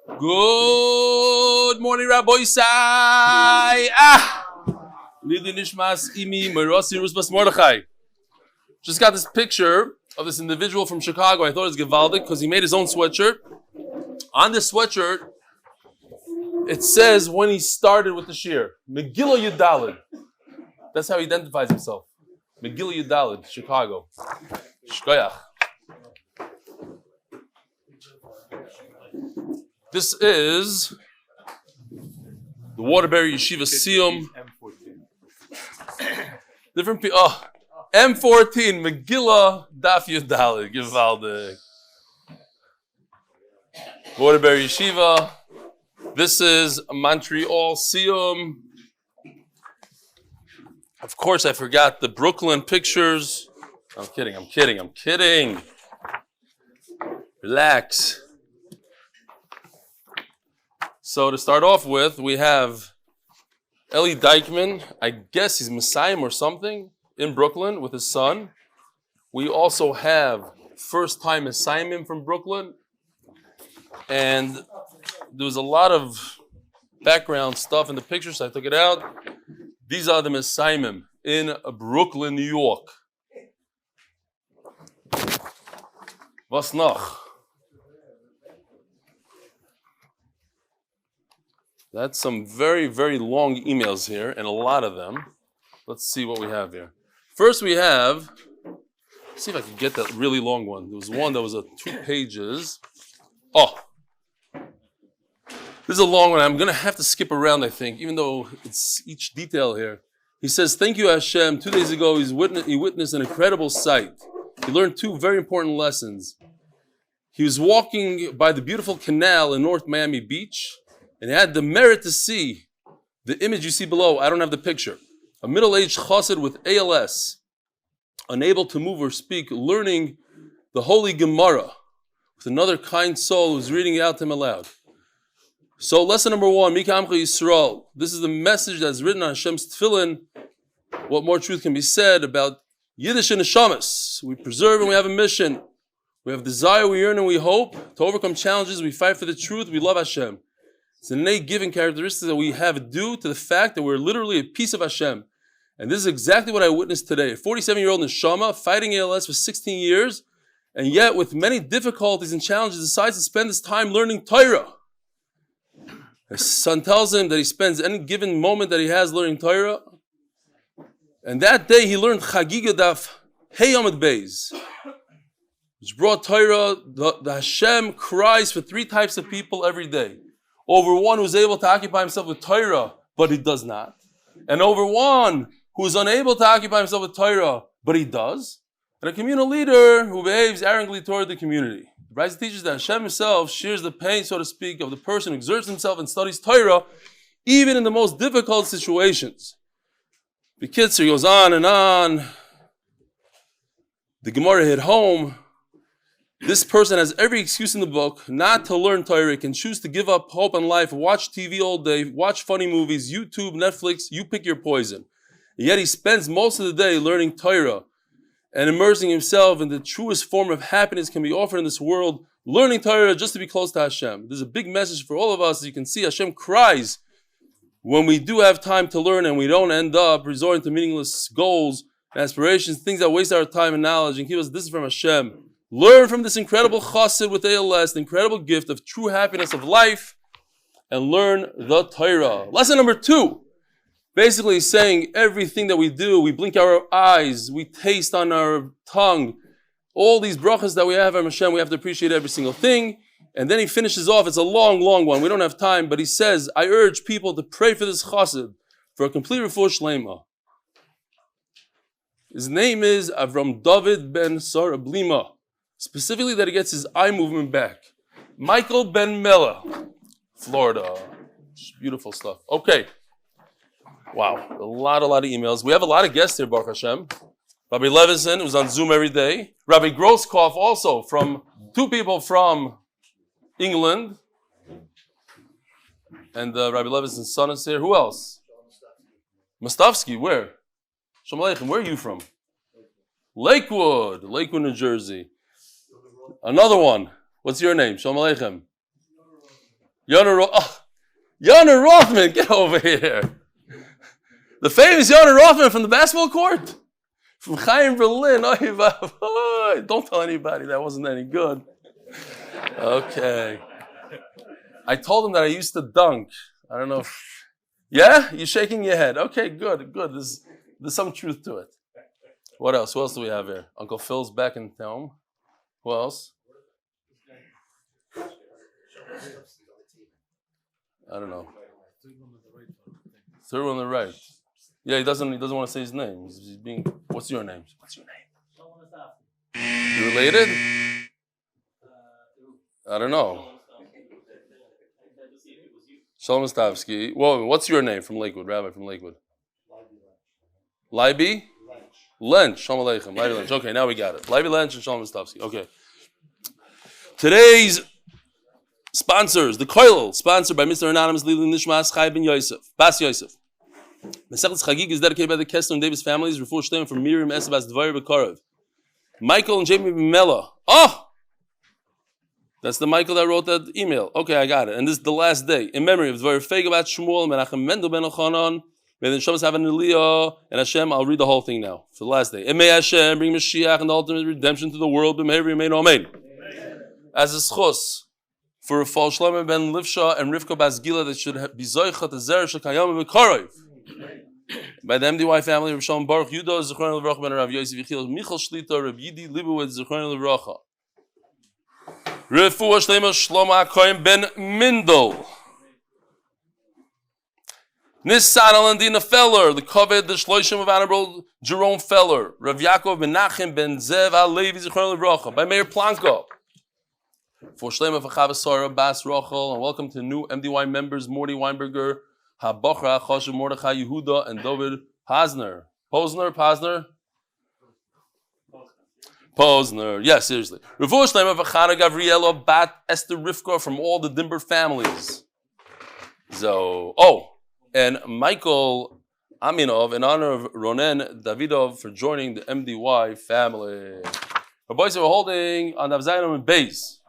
Good morning, Rabbi Isai. Lili Nishmas Imi Merosi Rusbas Mordechai. Just got this picture of this individual from Chicago. I thought it was Givaldic because he made his own sweatshirt. On this sweatshirt, it says when he started with the shir, Megillah Yudalid. That's how he identifies himself. Megillah Yudalid, Chicago. Shkoyach. This is the Waterbury Yeshiva Siyum. Different people. Oh, M14, Megillah Daf Yudalid. Givaldic. Waterbury Yeshiva. This is Montreal Siyum. Of course, I forgot the Brooklyn pictures. I'm kidding. Relax. So to start off with, we have Eli Dykman. I guess he's Messiah or something in Brooklyn with his son. We also have first-time assignment from Brooklyn. And there was a lot of background stuff in the picture, so I took it out. These are the Messiahim in Brooklyn, New York. Was noch? That's some very, very long emails here, and a lot of them. Let's see what we have here. First we have, let's see if I can get that really long one. There was one that was 2 pages. Oh. This is a long one. I'm going to have to skip around, I think, even though it's each detail here. He says, thank you, Hashem. 2 days ago, he witnessed an incredible sight. He learned 2 very important lessons. He was walking by the beautiful canal in North Miami Beach, and he had the merit to see the image you see below. I don't have the picture. A middle-aged chassid with ALS, unable to move or speak, learning the holy Gemara with another kind soul who's reading it out to him aloud. So lesson number 1, Mika Amcha Yisrael. This is the message that's written on Hashem's tefillin. What more truth can be said about Yiddish and neshamas? We preserve and we have a mission. We have desire, we yearn and we hope. To overcome challenges, we fight for the truth. We love Hashem. It's an innate given characteristic that we have due to the fact that we're literally a piece of Hashem. And this is exactly what I witnessed today. A 47-year-old neshama fighting ALS for 16 years, and yet with many difficulties and challenges decides to spend his time learning Torah. His son tells him that he spends any given moment that he has learning Torah. And that day he learned Chagigah Daf Amud Beis, which brought Torah. The Hashem cries for 3 types of people every day. Over one who's able to occupy himself with Torah, but he does not. And over one who is unable to occupy himself with Torah, but he does. And a communal leader who behaves arrogantly toward the community. The Brisa teaches that Hashem himself shares the pain, so to speak, of the person who exerts himself and studies Torah, even in the most difficult situations. The Kitzer goes on and on. The Gemara hit home. This person has every excuse in the book not to learn Torah. He can choose to give up hope on life, watch TV all day, watch funny movies, YouTube, Netflix, you pick your poison. And yet he spends most of the day learning Torah and immersing himself in the truest form of happiness can be offered in this world, learning Torah just to be close to Hashem. There's a big message for all of us. As you can see, Hashem cries when we do have time to learn and we don't end up resorting to meaningless goals and aspirations, things that waste our time and knowledge and keep us distant from Hashem. Learn from this incredible chassid with ALS, the incredible gift of true happiness of life, and learn the Torah. Lesson number 2. Basically saying everything that we do, we blink our eyes, we taste on our tongue, all these brachas that we have from Hashem, we have to appreciate every single thing. And then he finishes off, it's a long, long one, we don't have time, but he says, I urge people to pray for this chassid, for a complete Refuah shleima. His name is Avram David ben Sarah Blima. Specifically that he gets his eye movement back. Michael Benmeleh, Florida. Beautiful stuff. Okay. Wow. A lot of emails. We have a lot of guests here, Baruch Hashem. Rabbi Levison, who's on Zoom every day. Rabbi Grosskopf also, from 2 people from England. And Rabbi Levison's son is here. Who else? Mostofsky, where? Shalom Aleichem, where are you from? Lakewood, New Jersey. Another one. What's your name? Shalom Aleichem. Yonah Rothman, get over here. The famous Yonah Rothman from the basketball court. From Chaim, Berlin. Don't tell anybody that wasn't any good. Okay. I told him that I used to dunk. I don't know if... Yeah? You're shaking your head. Okay, good. There's some truth to it. What else? Who else do we have here? Uncle Phil's back in town. Who else? I don't know. Third one on the right. Yeah, he doesn't want to say his name. He's being. What's your name? You related? I don't know. Shalom Stefansky. Whoa, what's your name from Lakewood? Rabbi from Lakewood. Leiby? Lench. Shalom Aleichem. Leiby Lench. Okay, now we got it. Leiby Lench and Shalom Stefansky. Okay. Today's sponsors, the Koilel, sponsored by Mr. Anonymous Lili Nishmas Chai Ben Yosef, Bas Yosef. Maseches Chagigah is dedicated by the Kessler and Davis families. Refuah shleima from Miriam Esther, Devora, bekorov. Michael and Jayme Benmeleh. Oh! That's the Michael that wrote that email. Okay, I got it. And this is the last day. In memory of Devora Faige about Shmuel, Menachem Mendel ben Elchanan. May the neshamas have an Aliyah. And Hashem, I'll read the whole thing now for the last day. And may Hashem bring Moshiach and the ultimate redemption to the world. Bimhera, beyamenu, amen. As a zechus for Rafael, Shlomo ben Lifsha and Rivka bas Gila that should be zechus the Zera Shel Kayama bekorov. By the MDY Family, Rafael Baruch Yudo Zechus Levrach ben Rav Yosef Michal Shlita Reb Yidi Leibowitz Z Refuah shleima Shlomo Benmeleh. Nissan and Dina Feller, the covet, the shloishim of Honorable Jerome Feller, Rav Yaakov Menachem Mendel Zechus Levrach by Mayor Planko. For shleima for Chavasara Bas Rachel, and welcome to new MDY members Morty Weinberger, Habochra Choshev Mordechai Yehuda, and David Posner. Yes, seriously. Refuah shleima for Chana Gavriela Bat Esther Rivka from all the Dimber families. And Michael Aminov in honor of Ronen Davidov for joining the MDY family. The boys are holding on Daf Amud Beis.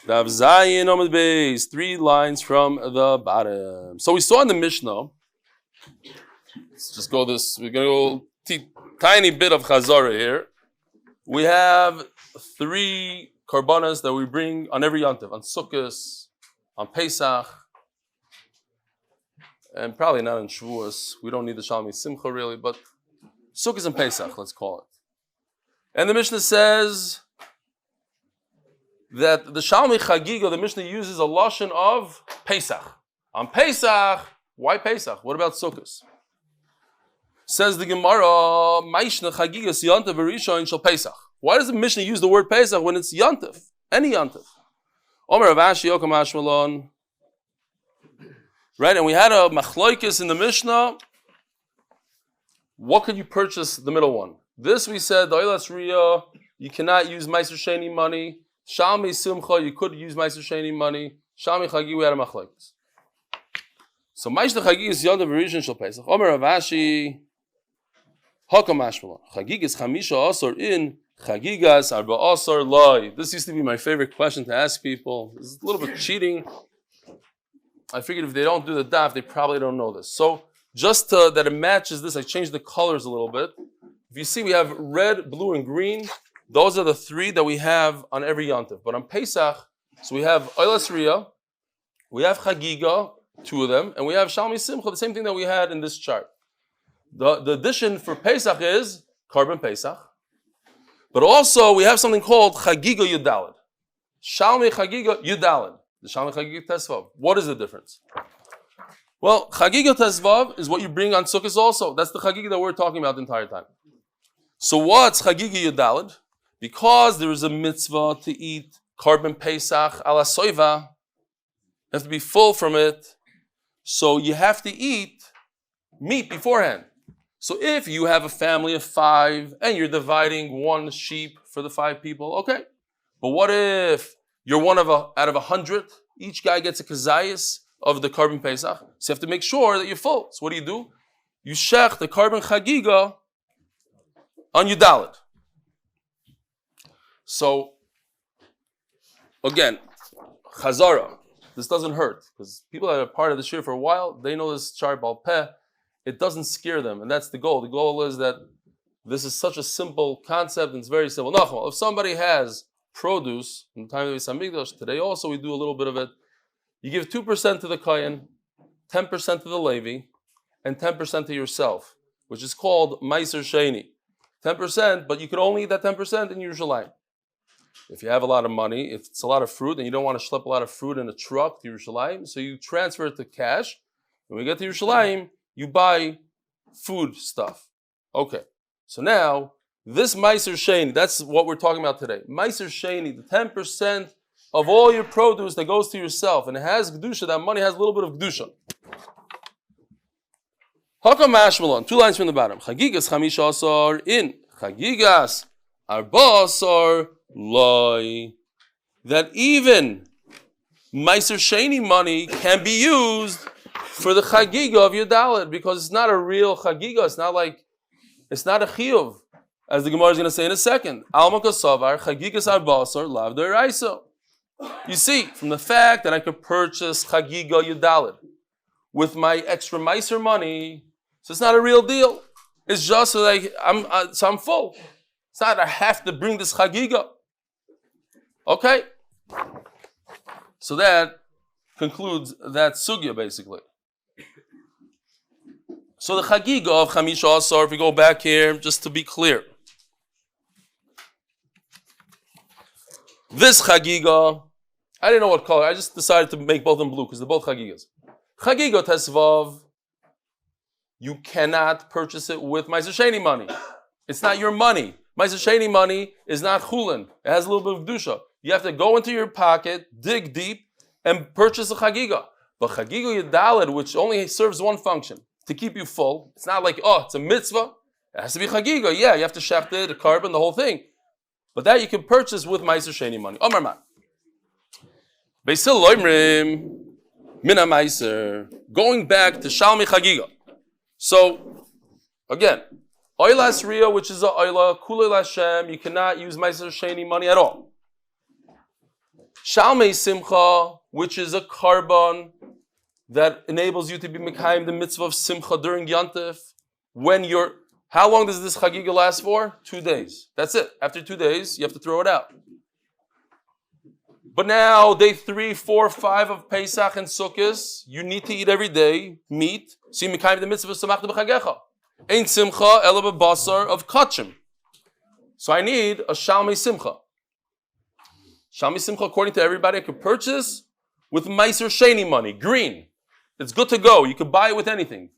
Daf Amud Beis, 3 lines from the bottom. So we saw in the Mishnah. Let's just go this. We're going to go tiny bit of Chazara here. We have 3 karbanas that we bring on every Yontif, on Sukkos, on Pesach, and probably not on Shavuos. We don't need the Shalmi Simcha really, but Sukkos and Pesach, let's call it. And the Mishnah says that the Shalmi Chagigah, the Mishnah uses a lashon of Pesach. On Pesach, why Pesach? What about Sukkos? Says the Gemara, Maishna Chagigah Yontif V'Rishon Shel Pesach. Why does the Mishnah use the word Pesach when it's Yontif? Any Yontif. Omer Avashi Yokam Ashmalon. Right, and we had a machloikis in the Mishnah. What could you purchase the middle one? This we said, the Oilas Riyah, you cannot use Meiser Sheni money. Shalmi Simcha, you could use Meiser Sheni money. Shalmi Chagi, we had a machloikis. So Maishna Chagi is Yontif V'Rishon Shel Pesach. Omer Avashi Hokam Ashmalon. Chagigah Chamisha Asor in Chagigas Arba Asor Loi. This used to be my favorite question to ask people. It's a little bit cheating. I figured if they don't do the daf, they probably don't know this. So just that it matches this, I changed the colors a little bit. If you see, we have red, blue, and green. Those are the 3 that we have on every Yontif. But on Pesach, so we have Oilas Riyah, we have Chagigah, 2 of them, and we have Shalmi Simcha, the same thing that we had in this chart. The addition for Pesach is Karban Pesach. But also, we have something called Chagigah Yudalad. Shalmi Chagigah Yudalad. The Shalmi Chagigah Tesvav. What is the difference? Well, Chagigah Tesvav is what you bring on Sukkot also. That's the Chagigah that we're talking about the entire time. So what's Chagigah Yudalad? Because there is a mitzvah to eat Karban Pesach ala soiva, you have to be full from it. So you have to eat meat beforehand. So if you have a family of 5 and you're dividing 1 sheep for the 5 people, okay. But what if you're one of out of 100? Each guy gets a kazayas of the Karban Pesach. So you have to make sure that you're full. So what do? You shech the Karban Chagigah on Yudalad. So, again, Chazara. This doesn't hurt because people that are part of the shir for a while, they know this chart bal peh. It doesn't scare them, and that's the goal. The goal is that this is such a simple concept and it's very simple. If somebody has produce in the time of the Beis Hamikdash, today also we do a little bit of it. You give 2% to the Kohen, 10% to the Levi, and 10% to yourself, which is called Meiser Sheni. 10%, but you can only eat that 10% in Yerushalayim. If you have a lot of money, if it's a lot of fruit, and you don't want to schlep a lot of fruit in a truck to Yerushalayim, so you transfer it to cash. When we get to Yerushalayim, you buy food stuff. Okay, so now, this Meiser Sheni, that's what we're talking about today. Meiser Sheni, the 10% of all your produce that goes to yourself, and it has Kedusha, that money has a little bit of Kedusha. Hakam Mashmalon, 2 lines from the bottom. Chagigas Chamisha Asar in, Chagigas Arba Asar Loi. That even Meiser Sheni money can be used for the Chagigah of your Dalet, because it's not a real Chagigah, it's not a Chiyuv, as the Gemara is going to say in a second. Alma Kasavar, Chagigas Arbasar, Lav Deraisa. You see, from the fact that I could purchase Chagigah Yudalit with my extra Meiser money, so it's not a real deal. It's just like, I'm full. It's not I have to bring this Chagigah. Okay? So that concludes that sugya, basically. So the Chagigah of Chamisha Asar, if we go back here, just to be clear. This Chagigah, I didn't know what color, I just decided to make both of them blue because they're both Chagigahs. Chagigah Tesvav, you cannot purchase it with Meiser Sheni money. It's not your money. Meiser Sheni money is not chulin. It has a little bit of Kedusha. You have to go into your pocket, dig deep, and purchase a Chagigah. But Chagigah Yedaled, which only serves one function, to keep you full. It's not like, it's a mitzvah. It has to be Chagigah. Yeah, you have to shecht it, the carbon, the whole thing. But that you can purchase with Meiser Sheni money. Omar man. Beisil loimrim mina Meiser. Going back to Shalmi Chagigah. So, again, Oylas Ria, which is a Oyla, Kulei Lashem, you cannot use Meiser Sheni money at all. Shalmei Simcha, which is a carbon that enables you to be Mekayim the mitzvah of Simcha during Yantif. How long does this Chagigah last for? 2 days. That's it. After 2 days, you have to throw it out. But now, day 3, 4, 5 of Pesach and Sukkot, you need to eat every day meat. So you Mekayim the mitzvah of Samachta B'chagecha. Ein Simcha ela b'basar of Kachim. So I need a Shalmei Simcha. Shalmei Simcha, according to everybody, I could purchase with Meiser Sheni money, green. It's good to go. You could buy it with anything.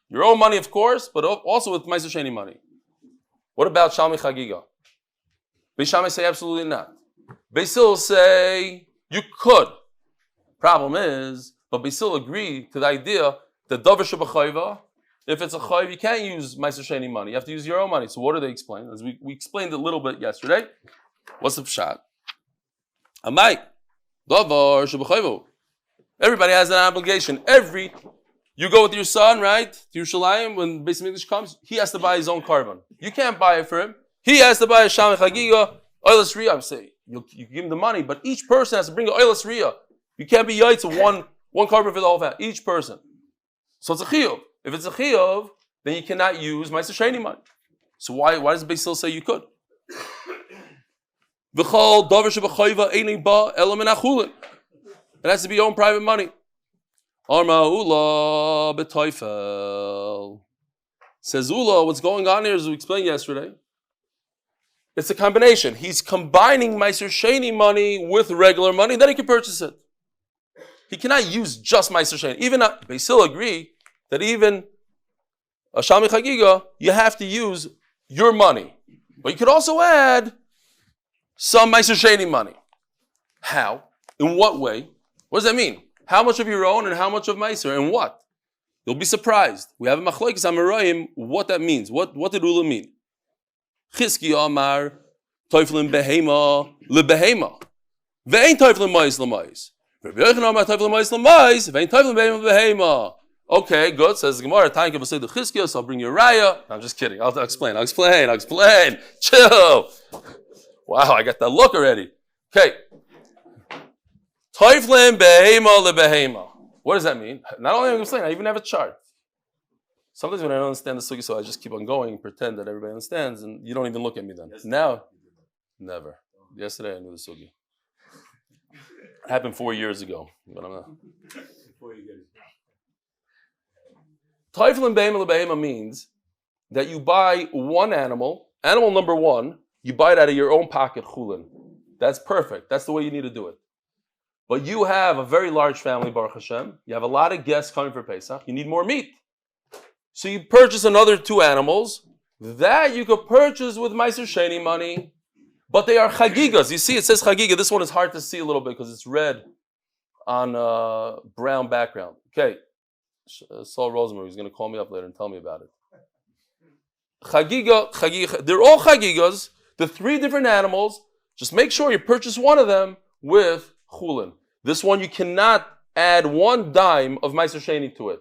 Your own money, of course, but also with Meiser Sheni money. What about Shalmei Chagigah? Beis Shammai say absolutely not. Beis Hillel say you could. Problem is, but Beis Hillel agree to the idea that Devora shebachayva, if it's a chayv, you can't use Meiser Sheni money. You have to use your own money. So what do they explain? As we explained a little bit yesterday. What's the pshat? Amai, Devora shebachayva. Everybody has an obligation. You go with your son, right, to Yerushalayim, when Beis Hamikdash comes, he has to buy his own carbon. You can't buy it for him. He has to buy a Shalmei Chagigah, Oylas Riyah. I'm saying, you give him the money, but each person has to bring an Oylas Riyah. You can't be yaitz one carbon for the whole family, each person. So it's a chiyuv. If it's a chiyuv, then you cannot use Meiser Sheni money. So why does Beis Hillel say you could? V'chol davar shebachayva einei ba ela min achulin. It has to be your own private money. Arma Ula b'toifel. Says Ula, what's going on here, as we explained yesterday, it's a combination. He's combining Meiser Sheni money with regular money, then he can purchase it. He cannot use just Meiser Sheni. Even Beis Hillel agree that even a Shalmei Chagigah, you have to use your money. But you could also add some Meiser Sheni money. How? In what way? What does that mean? How much of your own and how much of Meiser and what? You'll be surprised. We have a machlokes amarayim what that means. What did Ula mean? Chizki Amar Teuflin behema lebehema. Ve'ein Teuflin mais lemais. Rabbi Yochanan Amar Teuflin mais lemais. Ve'ein Teuflin behema lebehema. Okay, good. Says the Gemara. Time to say the Chizki, so I'll bring you a raya. No, I'm just kidding. I'll explain. Chill. Wow, I got that look already. Okay. Toiflin behema lebehema. What does that mean? Not only am I explaining, I even have a chart. Sometimes when I don't understand the sugi, so I just keep on going and pretend that everybody understands, and you don't even look at me then. Now, never. Yesterday I knew the sugi. It happened 4 years ago, but I'm not. Toiflin behema lebehema means that you buy one animal number one, you buy it out of your own pocket, chulin. That's perfect. That's the way you need to do it. But you have a very large family, Baruch Hashem. You have a lot of guests coming for Pesach. You need more meat. So you purchase another 2 animals. That you could purchase with Meiser Sheni money. But they are Chagigahs. You see, it says Chagigah. This one is hard to see a little bit because it's red on a brown background. Okay. Saul Rosenberg is going to call me up later and tell me about it. Chagigah. They're all Chagigahs. The 3 different animals. Just make sure you purchase one of them with chulin. This one you cannot add 1 dime of Meiser Sheni to it.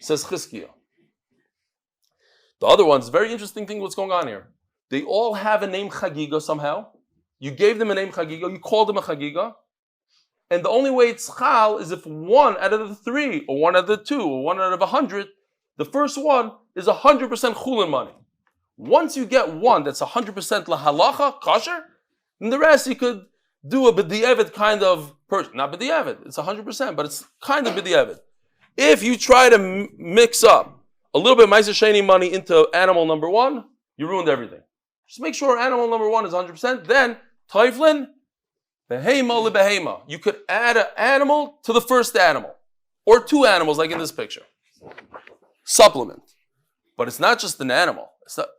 Says Chizkiah. The other ones, very interesting thing what's going on here. They all have a name Chagigah somehow. You gave them a name Chagigah, you called them a Chagigah. And the only way it's chal is if 1 out of the 3, or 1 out of the 2, or 1 out of 100, the first one is 100% chulin money. Once you get 1 that's 100% lahalacha, kosher, then the rest you could do a b'di'evet kind of person. Not b'di'evet, it's 100%, but it's kind of b'di'evet. If you try to mix up a little bit of Meiser Sheni money into animal number 1, you ruined everything. Just make sure animal number 1 is 100%. Then, Toiflin, behema lebehema. You could add an animal to the first animal. Or 2 animals, like in this picture. Supplement. But it's not just an animal.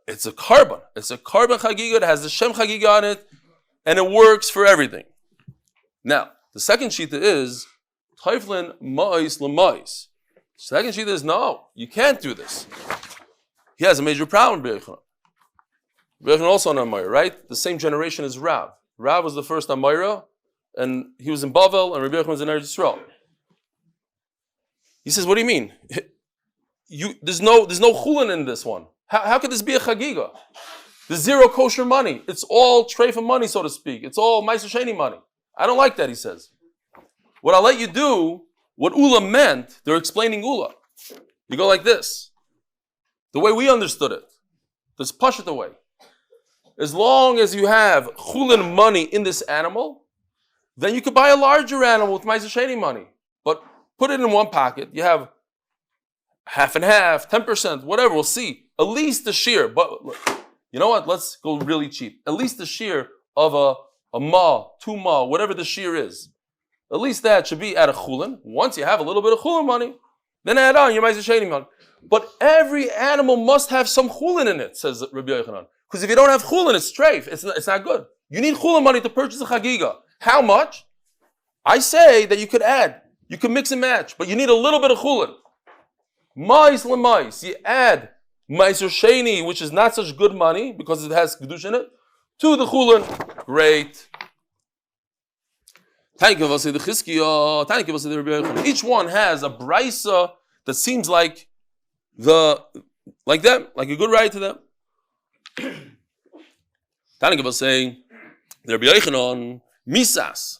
It's a carbon. It's a carbon Chagigah. It has the Shem Chagigah on it. And it works for everything. Now, the second shita is Toiflin ma'is l'ma'is. Second shita is no, you can't do this. He has a major problem, Beyamenu. Beyamenu also an Amayra, right? The same generation as Rav. Rav was the first Amayra, and he was in Bavel, and Beyamenu was in Eretz Yisrael. He says, what do you mean? There's no chulin in this one. How could this be a Chagigah? There's 0 kosher money. It's all treifa money, so to speak. It's all Meiser Sheni money. I don't like that, he says. What I'll let you do, what Ula meant, they're explaining Ula. You go like this. The way we understood it. Let's push it away. As long as you have chulin money in this animal, then you could buy a larger animal with Meiser Sheni money. But put it in one pocket. You have half and half, 10%, whatever, we'll see. At least the shear. But you know what? Let's go really cheap. At least the shear of a ma, 2 ma, whatever the shear is. At least that should be at a chulin. Once you have a little bit of chulin money, then add on your Meiser Sheni money. But every animal must have some chulin in it, says Rabbi Yochanan. Because if you don't have chulin, it's treif. It's not good. You need chulin money to purchase a chagigah. How much? I say that you could add. You can mix and match, but you need a little bit of chulin. Mais lemais. You add Meiser Sheni, which is not such good money because it has kedush in it, to the chulin. Great. Each one has a brisa that seems like them, like a good right to them. Tanya was saying, Rabbi Yochanan, misas.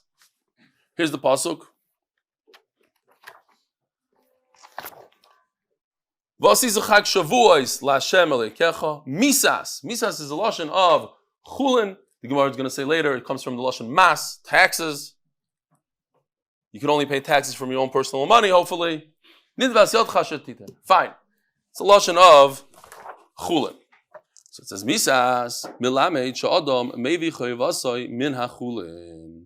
Here's the pasuk. Misas. Misas is a lashon of chulin. The Gemara is going to say later, it comes from the lashon mas, taxes. You can only pay taxes from your own personal money, hopefully. Fine. It's a lashon of chulin. So it says, misas, milamed sha'adam mevi chayvasai min hachulin.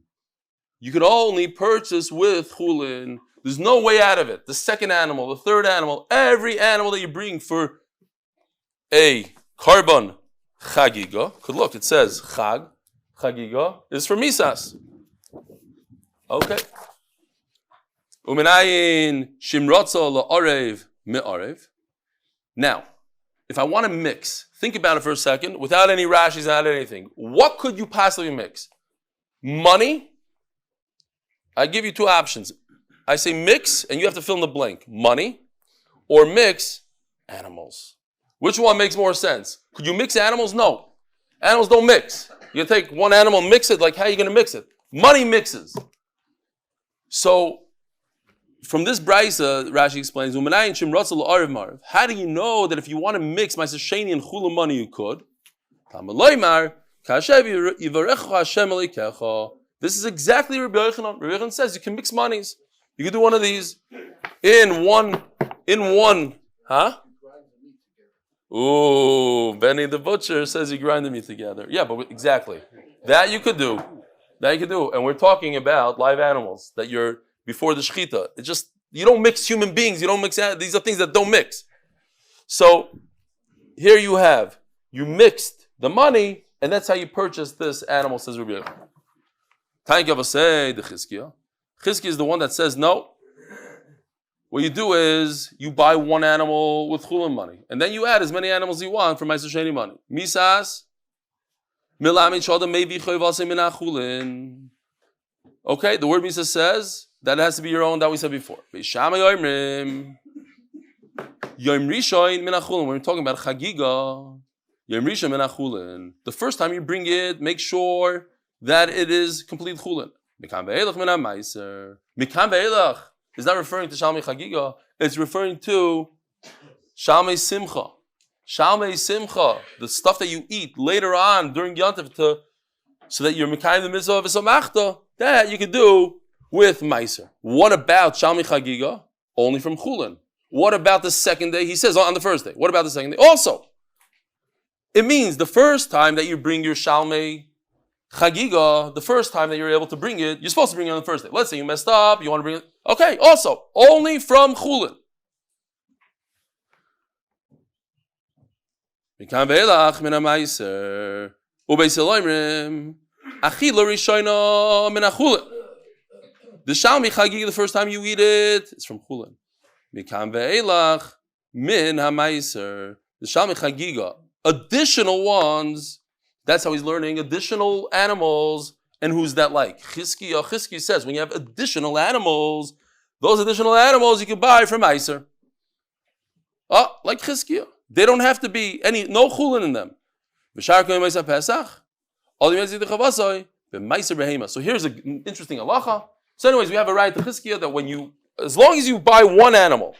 You can only purchase with chulin. There's no way out of it. The second animal, the third animal, every animal that you bring for a carbon chagigah. Could look, it says chagigah is for misas. Okay. Umenayin shimratza la'arev me'arev. Now, if I want to mix, think about it for a second, without any Rashis, without anything. What could you possibly mix? Money? I give you 2 options. I say mix, and you have to fill in the blank. Money, or mix animals. Which one makes more sense? Could you mix animals? No. Animals don't mix. You take one animal and mix it, like how are you going to mix it? Money mixes. So, from this brisa, Rashi explains, how do you know that if you want to mix Ma'aser Sheni and Chula money, you could? This is exactly what Rabbi Yochanan says. You can mix monies. You can do one of these in one, huh? Ooh, Benny the butcher says you grind the meat together. Yeah, but exactly. That you could do. And we're talking about live animals that you're before the shechita. It's just, you don't mix human beings. You don't mix, these are things that don't mix. So here you mixed the money, and that's how you purchased this animal, says Rabbi Yochanan. Thank you, say the Chizkiah. Chizkiah is the one that says no. What you do is you buy one animal with chulin money, and then you add as many animals you want for Ma'aser Sheni money. Misas milamid shodam maybe choyvasei mina chulin. Okay, the word Misa says that it has to be your own. That we said before. Beishama yoimrim yom rishon mina chulin. When we're talking about Chagigah, yom rishon mina chulin. The first time you bring it, make sure that it is complete chulin. Mikam ve'elach mina meiser. Mikam ve'elach is not referring to Shalmei Chagigah. It's referring to Shalmei Simcha. Shalmei Simcha, the stuff that you eat later on during Yontif, so that you're Mekayim the mitzvah of Esamachta, that you can do with Meiser. What about Shalmei Chagigah? Only from Chulin. What about the second day? He says on the first day. What about the second day? Also, it means the first time that you bring your Shalmei Chagigah, the first time that you're able to bring it, you're supposed to bring it on the first day. Let's say you messed up, you want to bring it. Okay, also, only from Chulin. The Shalmei Chagigah, the first time you eat it, it's from Chulin. The Shalmei Chagigah, additional ones, that's how he's learning additional animals. And who's that like? Chizkiah says when you have additional animals, those additional animals you can buy from Meiser. Oh, like Chizkiah. They don't have to be no chulin in them. So here's an interesting halacha. So anyways, we have a right to Chizkiah that as long as you buy one animal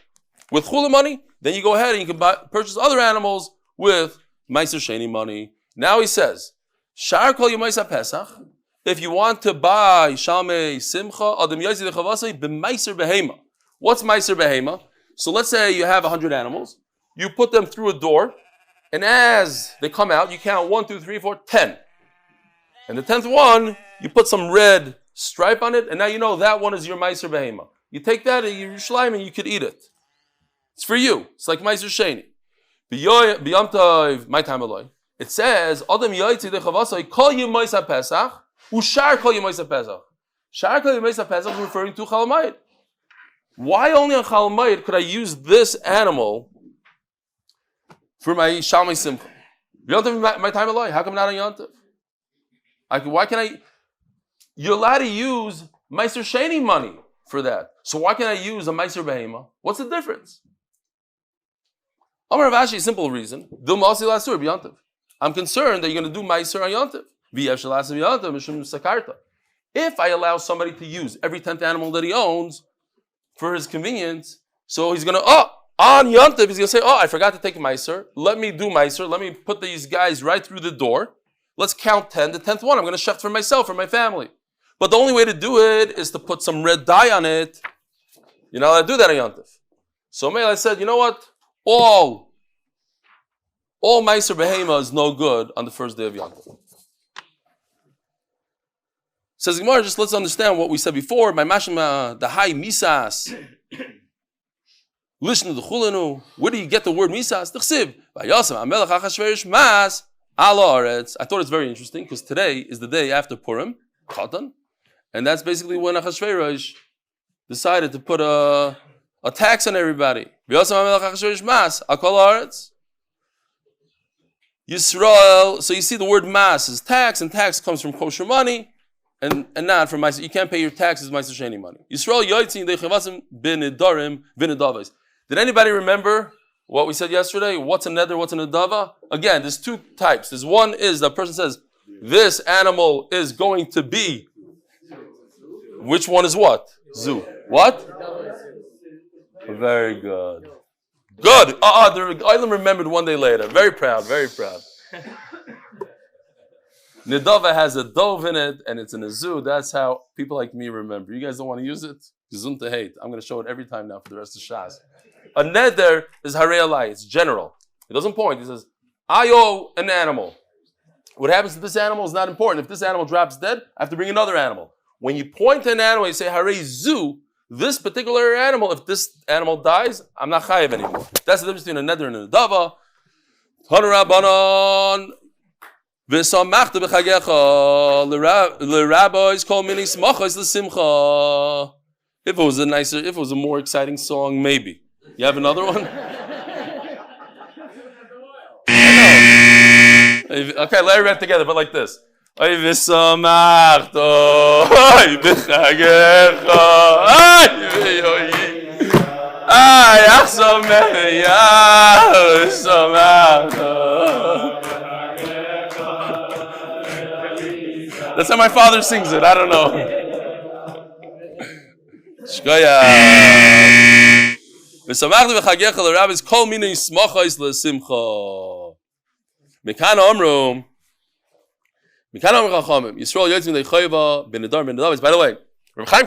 with chulin money, then you go ahead and you can purchase other animals with Ma'aser Sheni money. Now he says, Shar kol Yomais Pesach. If you want to buy Shalmei Simcha, Adam Yossi Dechavasei b'Meiser Behema. What's Meiser Behema? So let's say you have 100 animals. You put them through a door, and as they come out, you count 1, 2, 3, 4, 10. And the 10th one, you put some red stripe on it, and now you know that one is your Meiser Behema. You take that and your shleima, and you could eat it. It's for you. It's like Meiser Sheni. B'yam tov, my time alone. It says, Adam Yossi Dechavasei kol Yomais Pesach. Ushar kol Yomais Pesach. Shar kol Yomais Pesach is referring to Chalamayit. Why only on Chalamayit could I use this animal for my Shalmei Simcha? Yontif, my time alone. How come not on Yontif? Why can I? You're allowed to use Ma'aser Sheni money for that. So why can't I use a Ma'aser Behema? What's the difference? Amar Rav Ashi, simple reason. I'm concerned that you're going to do Ma'aser on Yontif. If I allow somebody to use every 10th animal that he owns for his convenience, so he's going to, on Yontif, he's going to say, I forgot to take Meiser. Let me do Meiser. Let me put these guys right through the door. Let's count 10. The 10th one, I'm going to shecht for myself, for my family. But the only way to do it is to put some red dye on it. You're not allowed to do that on Yontif. So I said, you know what? All Meiser Behema is no good on the first day of Yontif. Says Gemara, just let's understand what we said before. By Mashma, the high misas. Listen to the chulenu. Where do you get the word misas? T'chsiv. Vayasam amelach achashverosh mas ala aretz. I thought it's very interesting because today is the day after Purim, Chatan, and that's basically when Achashverosh decided to put a tax on everybody. Vayasam amelach achashverosh mas al kol aretz. Yisrael. So you see the word mas is tax, and tax comes from kosher money. And not from Ma'aser. You can't pay your taxes Ma'aser Sheni money. Yisrael yoytzin dechevasim b'nedarim v'nedavos. Did anybody remember what we said yesterday? What's a neder? What's a nedava? Again, there's two types. There's one is the person says this animal is going to be. Which one is what? Zoo. What? Very good. Good. The Olam remembered one day later. Very proud, very proud. Nedava has a dove in it, and it's in a zoo. That's how people like me remember. You guys don't want to use it? Gesund to hate. I'm going to show it every time now for the rest of Shas. A neder is harei alai. It's general. It doesn't point. He says, I owe an animal. What happens to this animal is not important. If this animal drops dead, I have to bring another animal. When you point to an animal, you say, harei zu, this particular animal, if this animal dies, I'm not chayiv anymore. That's the difference between a neder and a nedava. Tanurabanan. V'samachta b'chagecha l'rabbis kol mini smachos l'simcha. If it was a more exciting song, maybe. You have another one? I know. Okay, let me read together, but like this. Oy v'samachta oy b'chagecha ay achsameya v'samachta. That's how my father sings it. I don't know. Shkoya. V'samachta v'chagecha l'rabbis kol minei smachos l'simcha. Mekana amru chachamim. Yisrael yotzim leichayva b'nedar b'nedavis. By the way, Rafael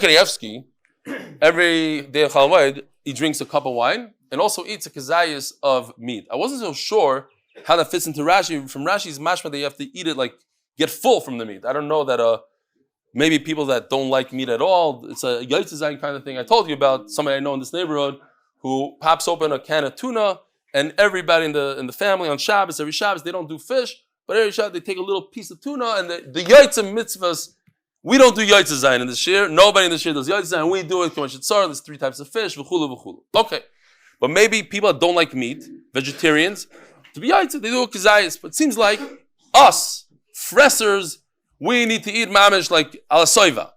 every day of Chol Hamoed, he drinks a cup of wine and also eats a kazayas of meat. I wasn't so sure how that fits into Rashi. From Rashi's mashma, that you have to eat it like get full from the meat. I don't know that maybe people that don't like meat at all, it's a yaitzazayin kind of thing. I told you about somebody I know in this neighborhood who pops open a can of tuna, and everybody in the family on Shabbos, every Shabbos, they don't do fish, but every Shabbos they take a little piece of tuna, and the yaitza mitzvahs, we don't do yaitzazayin in this year. Nobody in this year does yaitzazayin. We do it. There's 3 types of fish. V'chulu v'chulu. Okay, but maybe people that don't like meat, vegetarians, to be yaitza, they do a kazayas. But it seems like us, fressers, we need to eat mamish like alasoiva.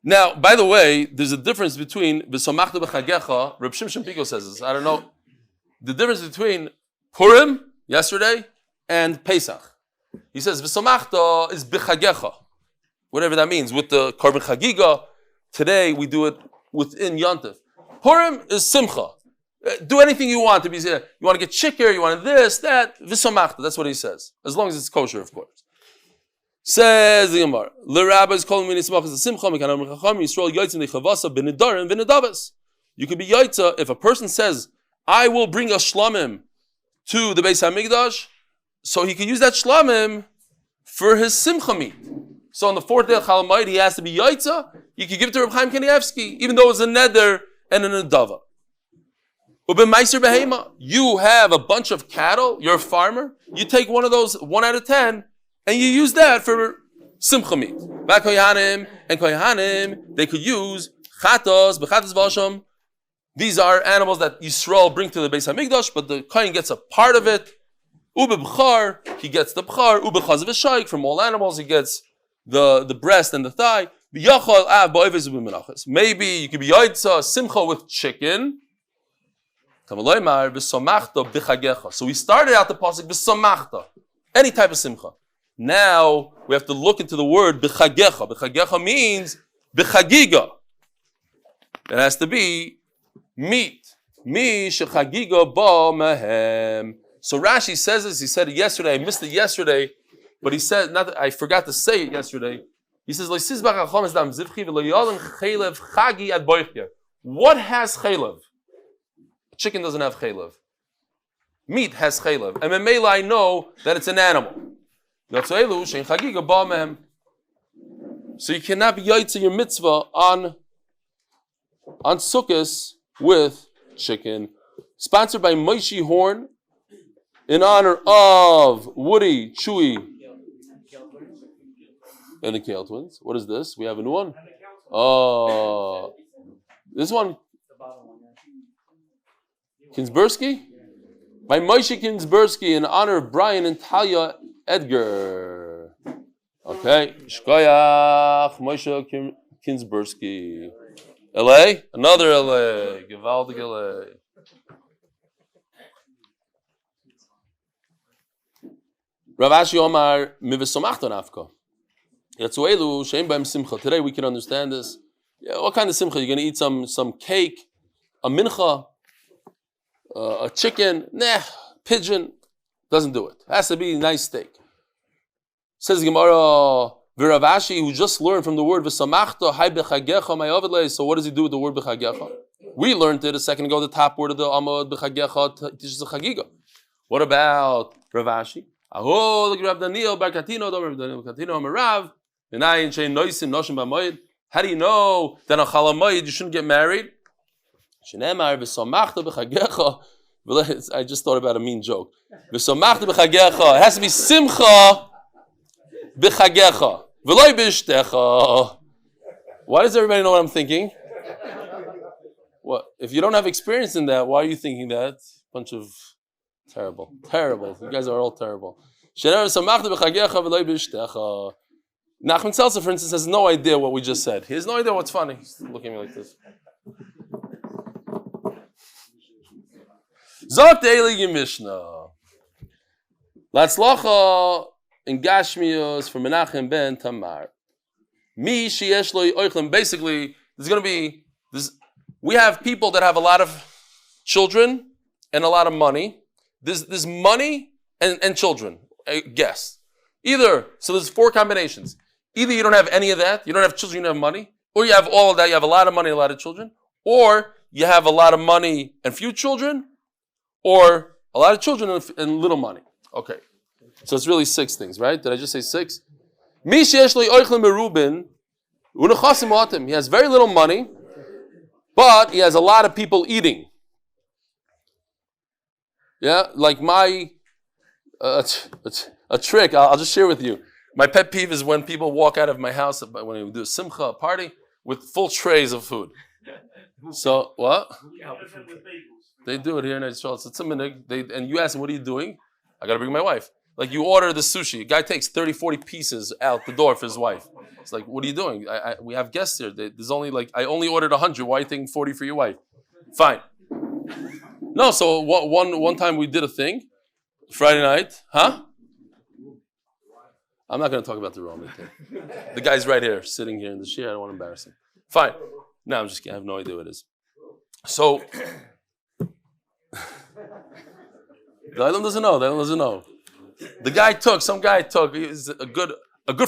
Now, by the way, there's a difference between v'samachta b'chagecha. Reb Shimshon Pico says this. I don't know the difference between Purim yesterday and Pesach. He says v'samachta is b'chagecha, whatever that means. With the korban Chagigah, today we do it within Yontif. Purim is simcha. Do anything you want to be. You want to get chicken, you want this, that. V'samachta. That's what he says. As long as it's kosher, of course. Says the Gemara. The rabbis calling me nismachas the simcha. Mekanam chacham Yisrael yotzim lechavasa b'nedarim v'nedavas. You could be yotza if a person says, "I will bring a shlamim to the Beis Hamikdash," so he can use that shlamim for his simcha meat. So on the 4th day of Chol Hamoed, he has to be yotza. You can give it to Reb Chaim Kanievsky, even though it's a neder and a nedava. You have a bunch of cattle, you're a farmer, you take one of those 1 out of 10, and you use that for simcha meat. Kohanim and kohanim, they could use chatos, bechatos v'asham. These are animals that Yisrael bring to the Beis Hamikdash, but the kohen gets a part of it. B'char, he gets the b'char. B'chaz v'shayik, from all animals, he gets the breast and the thigh. Maybe you could be yaitza, simcha with chicken. So we started out the pasuk b'samachta, any type of simcha. Now we have to look into the word b'chagecha. B'chagecha means b'chagigah. It has to be meat. Mi shechagigah ba mehem. So Rashi says this. He said it yesterday. I missed it yesterday, but he said not. I forgot to say it yesterday. He says what has chaylev? Chicken doesn't have chaylev. Meat has chaylev. And memela, I know that it's an animal. So you cannot be yaitza your mitzvah on Sukkos with chicken. Sponsored by Moshe Horn in honor of Woody, Chewy, and the Kale twins. What is this? We have a new one? Oh, this one? Kinsbursky? By Moshe Kinsbursky in honor of Brian and Talia Edgar. Okay. Shkoyach, Moshe Kinsbursky. LA? Another LA. Gewaldig LA. Rav Ashi Omar, Mivesomachta Nafka. Today we can understand this. Yeah, what kind of simcha? You're going to eat some cake, a mincha, a chicken, pigeon. Doesn't do it. Has to be a nice steak. Says Gemara, Viravashi, who just learned from the word v'samachta hay b'chagecha my ovedle. So what does he do with the word b'chagecha? We learned it a second ago. The top word of the Amud b'chagecha teaches the Chagigah. What about Ravashi? Aho, look at Rav Daniel bar Katino, Rav Daniel Katino Amarav. How do you know that on Chalamayid you shouldn't get married? I just thought about a mean joke. It has to be simcha b'chagecha. Why does everybody know what I'm thinking? What? If you don't have experience in that, why are you thinking that? Bunch of terrible. You guys are all terrible. Nachman Seltzer, for instance, has no idea what we just said. He has no idea what's funny. He's looking at me like this. Zot Eli Mishnah. Latzlacha in Gashmios for Menachem ben Tamar. Mi sheyesh lo oichlem. Basically, there's going to be this. We have people that have a lot of children and a lot of money. There's money and children. Guess. Either, so there's 4 combinations. Either you don't have any of that, you don't have children, you don't have money, or you have all of that, you have a lot of money and a lot of children, or you have a lot of money and few children, or a lot of children and little money. Okay. So it's really 6 things, right? Did I just say 6? He has very little money, but he has a lot of people eating. Yeah, like my a trick I'll just share with you. My pet peeve is when people walk out of my house when we do a simcha, a party, with full trays of food. So what? They do it here in Israel. It's a minute. And you ask them, what are you doing? I got to bring my wife. Like you order the sushi. A guy takes 30, 40 pieces out the door for his wife. It's like, what are you doing? We have guests here. There's only I only ordered 100. Why are you taking 40 for your wife? Fine. No, so one time we did a thing. Friday night. Huh? I'm not going to talk about the Roman thing. The guy's right here, sitting here in the chair. I don't want to embarrass him. Fine. No, I'm just kidding. I have no idea what it is. So, the Ilam doesn't know. Some guy took, he's a good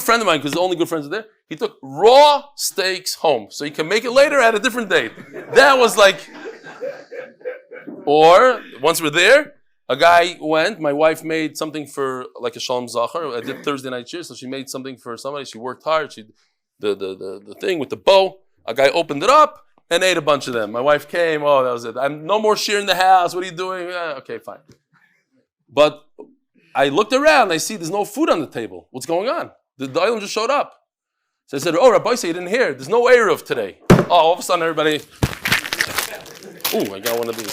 friend of mine, because the only good friends are there. He took raw steaks home, so he can make it later at a different date. That was or once we're there, a guy went, my wife made something for like a Shalom Zachar. I did Thursday night cheer, so she made something for somebody. She worked hard. The thing with the bow. A guy opened it up and ate a bunch of them. My wife came, that was it. I'm no more shear in the house. What are you doing? Okay, fine. But I looked around, I see there's no food on the table. What's going on? The island just showed up. So I said, Rabbi, you didn't hear. There's no Eruv today. All of a sudden everybody, I got one of these.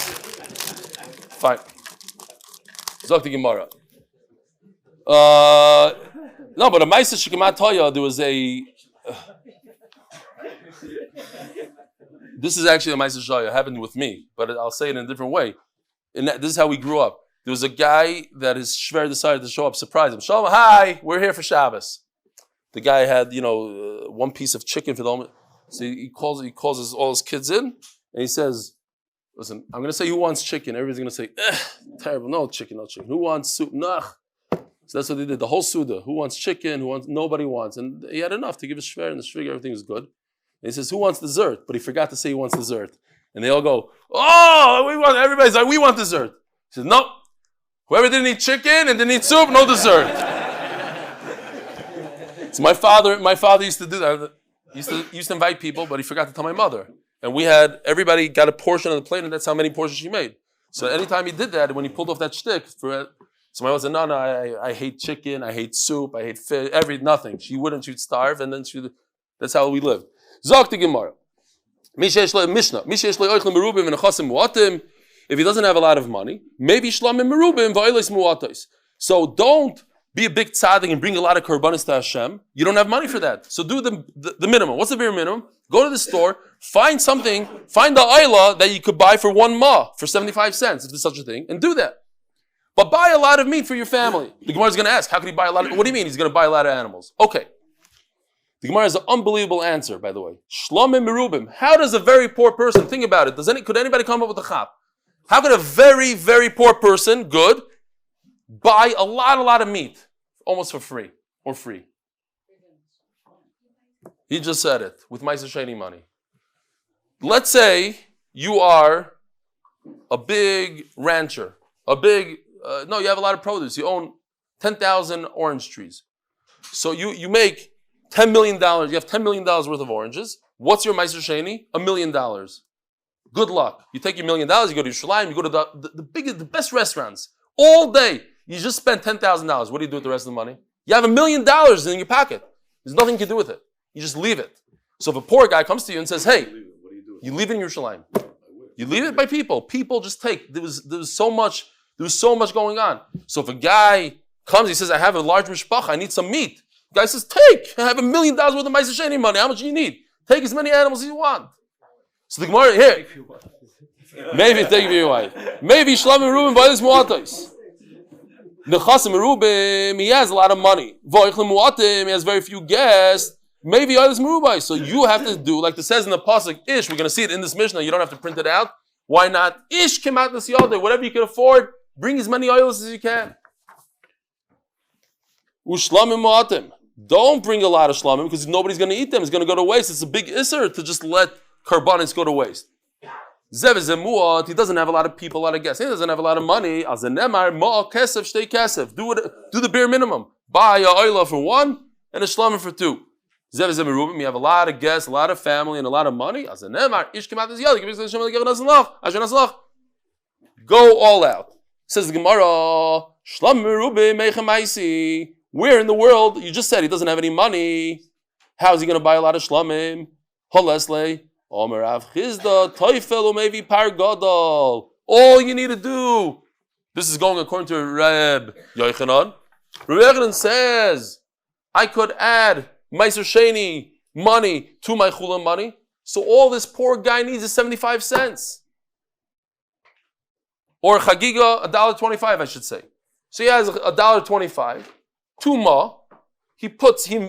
Fine. Zok the Gemara. No, but a Maseches Chagigah, there was a. This is actually a Maseches Chagigah. It happened with me, but I'll say it in a different way. This is how we grew up. There was a guy that his shver decided to show up, surprise him. Shalom, hi, we're here for Shabbos. The guy had, one piece of chicken for the moment. So he calls all his kids in, and he says, listen, I'm going to say who wants chicken. Everybody's going to say, terrible, no chicken. Who wants soup? Nah. So that's what they did, the whole Suda. Who wants chicken? Nobody wants. And he had enough to give a shver, and the shver, everything was good. And he says, who wants dessert? But he forgot to say he wants dessert. And they all go, everybody's like, we want dessert. He says, no. Whoever didn't eat chicken and didn't eat soup, no dessert. So my father used to do that. He used to invite people, but he forgot to tell my mother. And everybody got a portion of the plate, and that's how many portions she made. So anytime he did that, when he pulled off that shtick, so my mother said, no, I hate chicken, I hate soup, I hate fish, nothing. She'd starve, and then that's how we lived. Zok the Gemara. If he doesn't have a lot of money, maybe shlamim merubim va'elis muatos. So don't be a big tzaddik and bring a lot of korbanos to Hashem. You don't have money for that. So do the minimum. What's the bare minimum? Go to the store, find the Aliyah that you could buy for 1 ma, for 75 cents, if there's such a thing, and do that. But buy a lot of meat for your family. The Gemara is going to ask, how can he buy a lot of, what do you mean he's going to buy a lot of animals? Okay. The Gemara has an unbelievable answer, by the way. Shlomim merubim. How does a very poor person, think about it, could anybody come up with a chap? How could a very, very poor person, good, buy a lot of meat, almost for free, or free? He just said it, with Maseches Chagigah money. Let's say you are a big rancher, you have a lot of produce. You own 10,000 orange trees. So you make $10 million, you have $10 million worth of oranges. What's your Maseches Chagigah? $1 million. Good luck. You take your $1 million, you go to Yerushalayim, you go to the best restaurants. All day, you just spent $10,000. What do you do with the rest of the money? You have $1 million in your pocket. There's nothing you can do with it. You just leave it. So if a poor guy comes to you and says, hey, you leave it in Yerushalayim. You leave it by people. People just take. There was so much going on. So if a guy comes, he says, I have a large mishpacha, I need some meat. The guy says, take. I have $1 million worth of Maseches Chagigah money. How much do you need? Take as many animals as you want. So the Gemara here, maybe take if you want. Maybe Shlomo Reuben by this muatos. Nechasim Reuben, he has a lot of money. Voichlem muatim, he has very few guests. Maybe others Merubai. So you have to do, like it says in the pasuk, Ish, we're going to see it in this Mishnah, you don't have to print it out. Why not? Ish came out this yalday, whatever you can afford, bring as many oils as you can. Ushlamim muatim. Don't bring a lot of shlamim because nobody's going to eat them. It's going to go to waste. It's a big isser to just let karbanis go to waste. Zev zemuat, he doesn't have a lot of people, a lot of guests. He doesn't have a lot of money. Azanemar ma kesef shtei kesef. Do the bare minimum. Buy a oila for one and a shlamim for two. Zev zemerubim, you have a lot of guests, a lot of family, and a lot of money. Azanemar ish kemat is yad. Go all out. Says the Gemara. Shlam merubim meichamaisi. Where in the world? You just said he doesn't have any money. How is he going to buy a lot of shlamim? Holesle. Omer Av Chizda, Teufel, maybe Par Gadol. All you need to do. This is going according to Reb Elchanan. Reb Elchanan says, I could add Maseches Chagigah money to my chula money. So all this poor guy needs is 75 cents. Or Chagigah, $1.25, I should say. So he has $1.25. 2 ma. He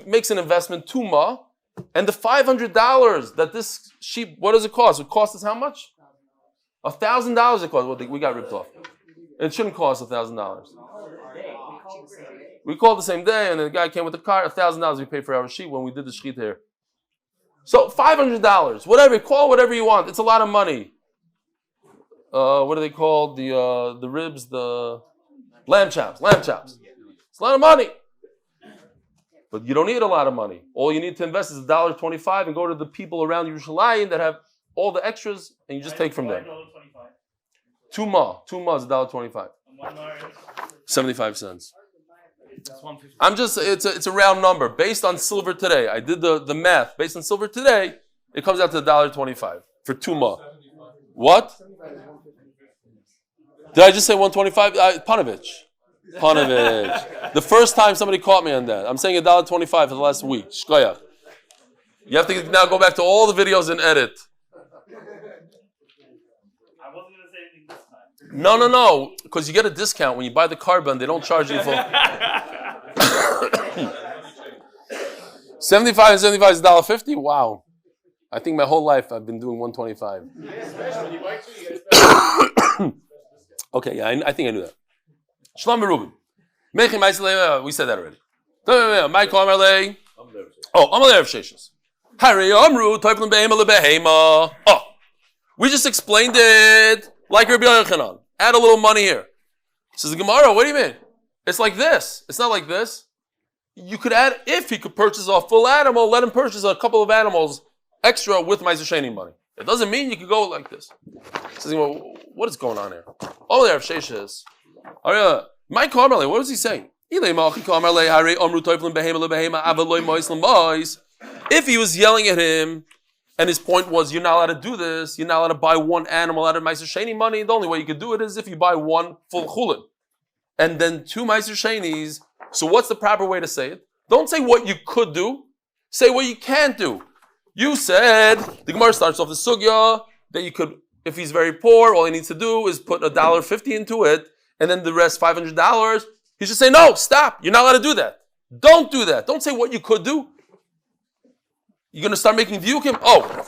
makes an investment 2 ma. And the $500 that this sheep, what does it cost? It costs us how much? $1,000 it costs. Well, we got ripped off. It shouldn't cost $1,000. We called the same day, and the guy came with the car. $1,000 we paid for our sheep when we did the shechita here. So $500, whatever, call whatever you want. It's a lot of money. What are they called? The ribs, the lamb chops. It's a lot of money. But you don't need a lot of money. All you need to invest is $1.25 and go to the people around Yerushalayim that have all the extras, and you just take from them. 2 ma is $1.25. 75 cents. It's a round number based on silver today. I did the math based on silver today. It comes out to $1.25 for 2 ma. What? Did I just say 125? Panovich. The first time somebody caught me on that. I'm saying $1.25 for the last week. Shkoyach. You have to now go back to all the videos and edit. I wasn't going to say anything this time. No. Because you get a discount when you buy the carbon. They don't charge you for... 75 and 75 is $1.50? Wow. I think my whole life I've been doing 125. Okay, yeah, I think I knew that. Shlomo Reuben. We said that already. Amud Aleph Sheshes. We just explained it like Rabbi Elchanan. Add a little money here. Says the Gemara, what do you mean? It's like this. It's not like this. You could add, if he could purchase a full animal, let him purchase a couple of animals extra with Maseches Chagigah money. It doesn't mean you could go like this. Says, well, what is going on here? Amud Aleph Sheshes. What was he saying? If he was yelling at him, and his point was, you're not allowed to do this, you're not allowed to buy one animal out of Maseches Chagigah money, the only way you could do it is if you buy one full chulin. And then 2 Maseches Chagigas. So what's the proper way to say it? Don't say what you could do, say what you can't do. You said, the Gemara starts off the sugya, that you could, if he's very poor, all he needs to do is put $1.50 into it, and then the rest, $500, he should say, no, stop. You're not allowed to do that. Don't do that. Don't say what you could do. you're going to start making diukim? Oh,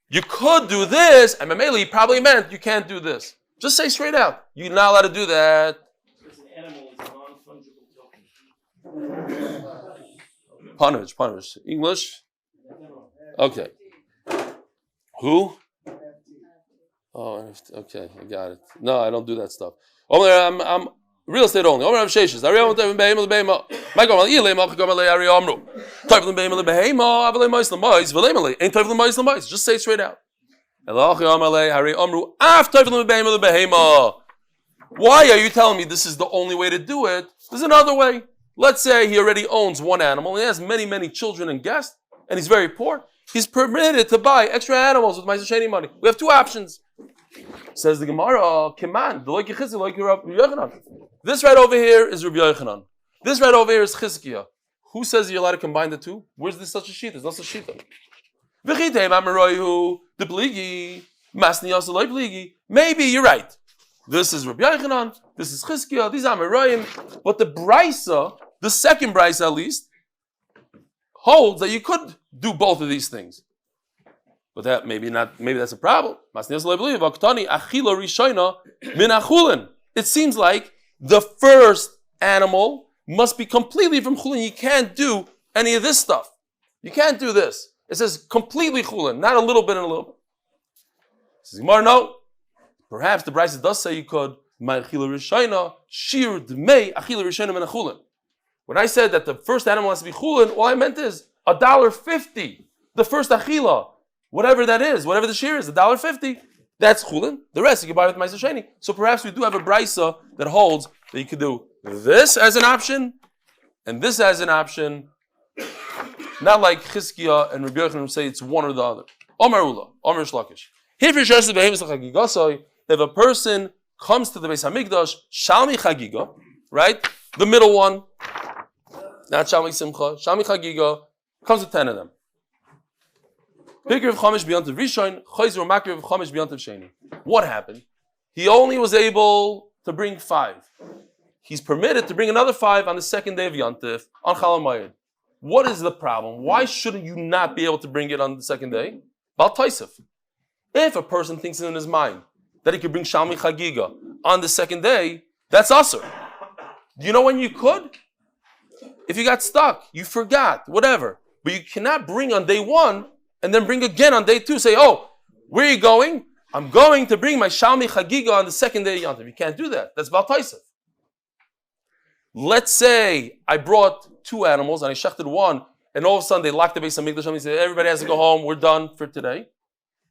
you could do this, and Benmeleh, he probably meant you can't do this. Just say straight out. You're not allowed to do that. Because an animal is a non-fungible token. Punish. English? Okay. Who? Oh, okay, I got it. No, I don't do that stuff. I'm real estate only. Just say it straight out. Why are you telling me this is the only way to do it? There's another way. Let's say he already owns one animal and he has many, many children and guests, and he's very poor. He's permitted to buy extra animals with Maseches Chagigah money. We have two options. Says the Gemara, this right over here is Rabbi Elchanan. This right over here is Chizkiah. Who says you're allowed to combine the two? Where's this such a sheet? There's not such a sheet. Maybe you're right. This is Rabbi Elchanan, this is Chizkiah, these are Amoraim. But the Brisa, the second Brisa at least, holds that you could do both of these things. But that maybe that's a problem. It seems like the first animal must be completely from chulin. You can't do any of this stuff. You can't do this. It says completely chulin, not a little bit and a little bit. Says Gemara, no. Perhaps the Brisa does say you could. When I said that the first animal has to be chulin, all I meant is $1.50. The first achila, whatever that is, whatever the shear is, $1.50. That's chulin. The rest you can buy with Maseches Chagigah. So perhaps we do have a brisa that holds that you could do this as an option and this as an option. Not like Chizkiah and Rabbi Yochanan who say it's one or the other. Omar Ula, Omar Shlakish. If a person comes to the Beis Hamikdash, Shalmi Chagigah, right? The middle one, not Shalmi Simcha, Shalmi Chagigah, comes with 10 of them. What happened? He only was able to bring 5. He's permitted to bring another 5 on the second day of Yantif, on Chol Hamoed. What is the problem? Why shouldn't you not be able to bring it on the second day? Bal Taisef. If a person thinks in his mind that he could bring Shalmi Chagigah on the second day, that's usher. Do you know when you could? If you got stuck, you forgot, whatever. But you cannot bring on day 1 and then bring again on day 2. Say, oh, where are you going? I'm going to bring my Shalmi Chagigah on the second day of Yantiv. You can't do that. That's Bal Taisef. Let's say I brought 2 animals and I shechted one, and all of a sudden they locked the Beis Hamikdash and they said, everybody has to go home, we're done for today.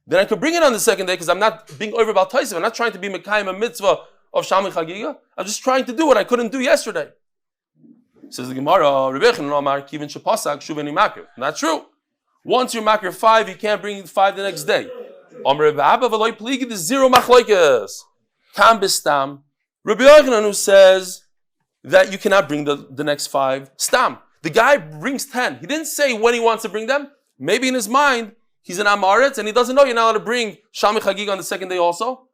Then I could bring it on the second day because I'm not being over Bal Taisef. I'm not trying to be Mekayim a mitzvah of Shalmi Chagigah. I'm just trying to do what I couldn't do yesterday. Says the Gemara, not true. Once you're makir 5, you can't bring 5 the next day. There's 0 machlokes. Kam bistam. Rabbi Elchanan who says that you cannot bring the next 5. Stam. The guy brings 10. He didn't say when he wants to bring them. Maybe in his mind, he's an Amaretz and he doesn't know you're not allowed to bring Shalmi Chagigah on the second day also.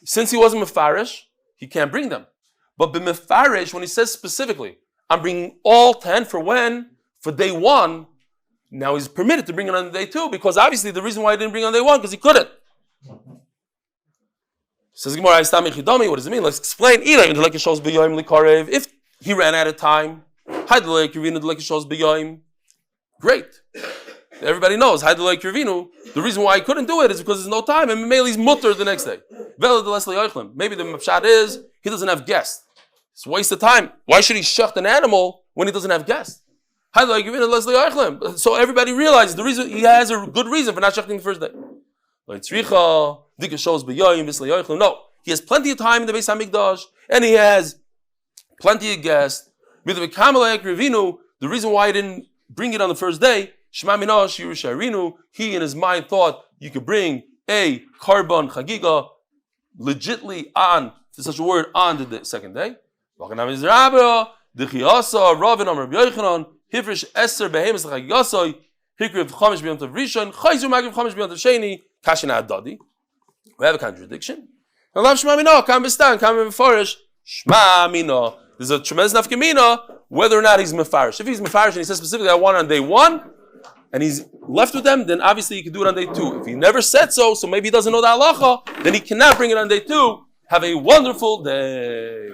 Since he wasn't Mefarish, he can't bring them. But b'Mefarish, when he says specifically, I'm bringing all 10 for when? For day 1. Now he's permitted to bring it on day 2 because obviously the reason why he didn't bring it on day 1 because he couldn't. Says Gemara, what does it mean? Let's explain. If he ran out of time, great. Everybody knows the reason why he couldn't do it is because there's no time and Benmeleh is mutter the next day. Maybe the mapshat is he doesn't have guests. It's a waste of time. Why should he shecht an animal when he doesn't have guests? So everybody realizes the reason he has a good reason for not shechting the first day. No, he has plenty of time in the Beis Hamikdash and he has plenty of guests. The reason why he didn't bring it on the first day, he in his mind thought you could bring a carbon chagigah legitly on, to such a word, on the second day. Hifrish Esther behemoth chagigasoi, hikriv chamish b'yom tov rishon, chayzu magiv chamish b'yom tov sheni, kashina adadi. We have a contradiction. There's a tremendous nafkamina whether or not he's mefarish. If he's mefarish and he says specifically I want it on day 1, and he's left with them, then obviously he can do it on day 2. If he never said so maybe he doesn't know the halacha, then he cannot bring it on day 2. Have a wonderful day.